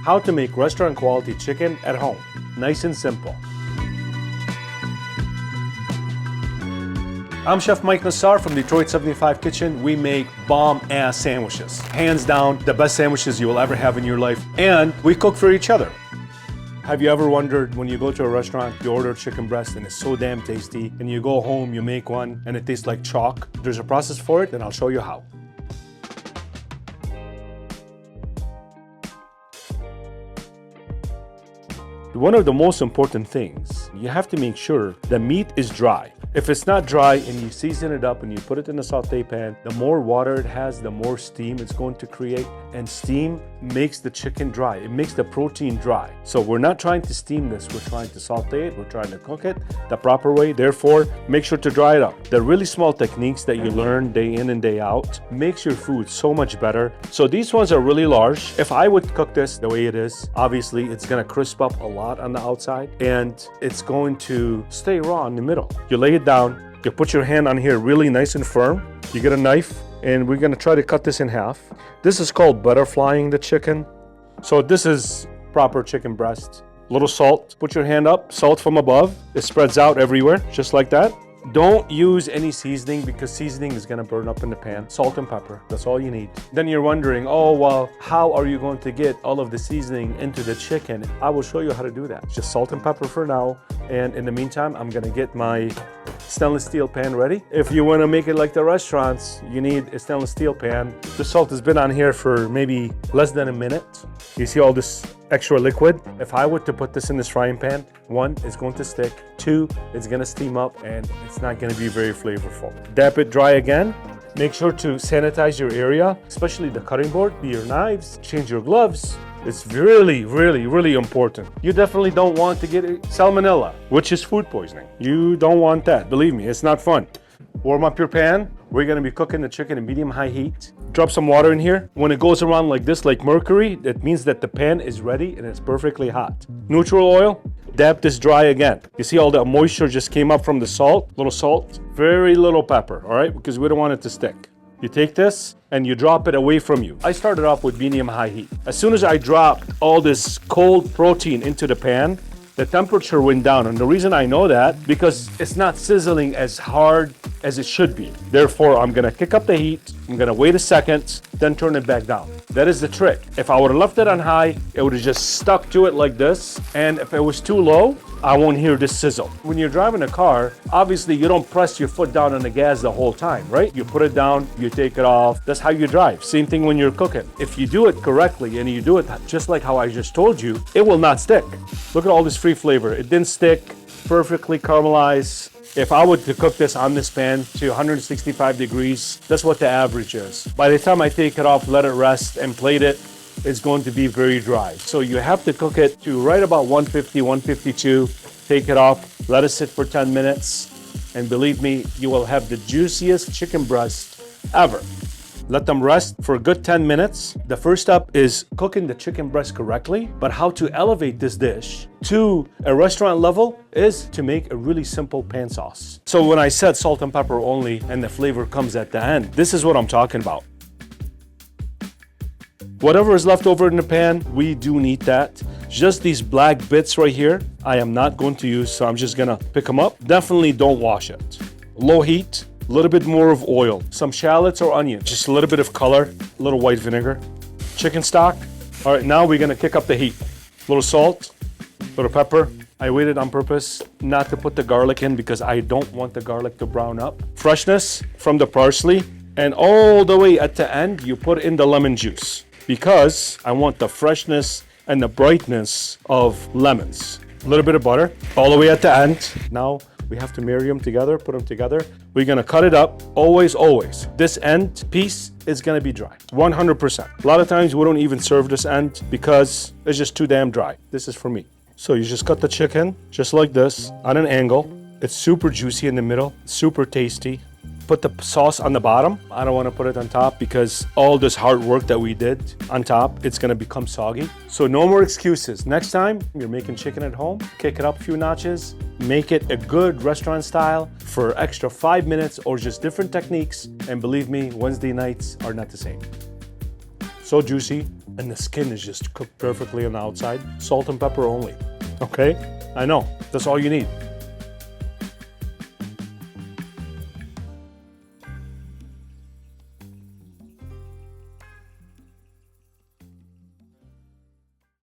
How to make restaurant quality chicken at home. Nice and simple. I'm Chef Mike Nassar from Detroit 75 Kitchen. We make bomb-ass sandwiches. Hands down, the best sandwiches you will ever have in your life. And we cook for each other. Have you ever wondered when you go to a restaurant, you order chicken breast and it's so damn tasty, and you go home, you make one, and it tastes like chalk? There's a process for it, and I'll show you how. One of the most important things, you have to make sure the meat is dry. If it's not dry and you season it up and you put it in a saute pan, the more water it has, the more steam it's going to create. And steam makes the chicken dry. It makes the protein dry. So we're not trying to steam this, we're trying to saute it, we're trying to cook it the proper way. Therefore, make sure to dry it up. The really small techniques that you learn day in and day out makes your food so much better. So these ones are really large. If I would cook this the way it is, obviously it's gonna crisp up a lot on the outside and it's going to stay raw in the middle. You lay it down, you put your hand on here really nice and firm. You get a knife and we're gonna try to cut this in half. This is called butterflying the chicken. So this is proper chicken breast. Little salt, put your hand up, salt from above. It spreads out everywhere, just like that. Don't use any seasoning because seasoning is gonna burn up in the pan. Salt and pepper, that's all you need. Then you're wondering, oh, well, how are you going to get all of the seasoning into the chicken? I will show you how to do that. Just salt and pepper for now. And in the meantime, I'm gonna get my stainless steel pan ready. If you wanna make it like the restaurants, you need a stainless steel pan. The salt has been on here for maybe less than a minute. You see all this extra liquid? If I were to put this in this frying pan, one, it's going to stick. Two, it's gonna steam up and it's not gonna be very flavorful. Dab it dry again. Make sure to sanitize your area, especially the cutting board, your knives, change your gloves. It's really, really, really important. You definitely don't want to get salmonella, which is food poisoning. You don't want that. Believe me, it's not fun. Warm up your pan. We're gonna be cooking the chicken in medium-high heat. Drop some water in here. When it goes around like this, like mercury, that means that the pan is ready and it's perfectly hot. Neutral oil, dab this dry again. You see all the moisture just came up from the salt, little salt, very little pepper, all right? Because we don't want it to stick. You take this and you drop it away from you. I started off with medium-high heat. As soon as I dropped all this cold protein into the pan, the temperature went down. And the reason I know that, because it's not sizzling as hard as it should be. Therefore, I'm gonna kick up the heat, I'm gonna wait a second, then turn it back down. That is the trick. If I would've left it on high, it would've just stuck to it like this. And if it was too low, I won't hear this sizzle. When you're driving a car, obviously you don't press your foot down on the gas the whole time, right? You put it down, you take it off. That's how you drive. Same thing when you're cooking. If you do it correctly and you do it just like how I just told you, it will not stick. Look at all this free flavor. It didn't stick, perfectly caramelized. If I were to cook this on this pan to 165 degrees, that's what the average is. By the time I take it off, let it rest and plate it, it's going to be very dry. So you have to cook it to right about 150, 152. Take it off, let it sit for 10 minutes. And believe me, you will have the juiciest chicken breast ever. Let them rest for a good 10 minutes. The first step is cooking the chicken breast correctly, but how to elevate this dish to a restaurant level is to make a really simple pan sauce. So when I said salt and pepper only and the flavor comes at the end, this is what I'm talking about. Whatever is left over in the pan, we do need that. Just these black bits right here, I am not going to use, so I'm just gonna pick them up. Definitely don't wash it. Low heat, a little bit more of oil, some shallots or onions, just a little bit of color, a little white vinegar, chicken stock. All right, now we're gonna kick up the heat. A little salt, a little pepper. I waited on purpose not to put the garlic in because I don't want the garlic to brown up. Freshness from the parsley, and all the way at the end, you put in the lemon juice because I want the freshness and the brightness of lemons. A little bit of butter, all the way at the end. Now we have to marry them together, put them together. We're gonna cut it up, always, always. This end piece is gonna be dry, 100%. A lot of times we don't even serve this end because it's just too damn dry. This is for me. So you just cut the chicken just like this on an angle. It's super juicy in the middle, super tasty. Put the sauce on the bottom. I don't want to put it on top because all this hard work that we did on top, it's going to become soggy. So no more excuses. Next time you're making chicken at home, kick it up a few notches, make it a good restaurant style for extra 5 minutes or just different techniques. And believe me, Wednesday nights are not the same. So juicy, and the skin is just cooked perfectly on the outside. Salt and pepper only. Okay? I know. That's all you need.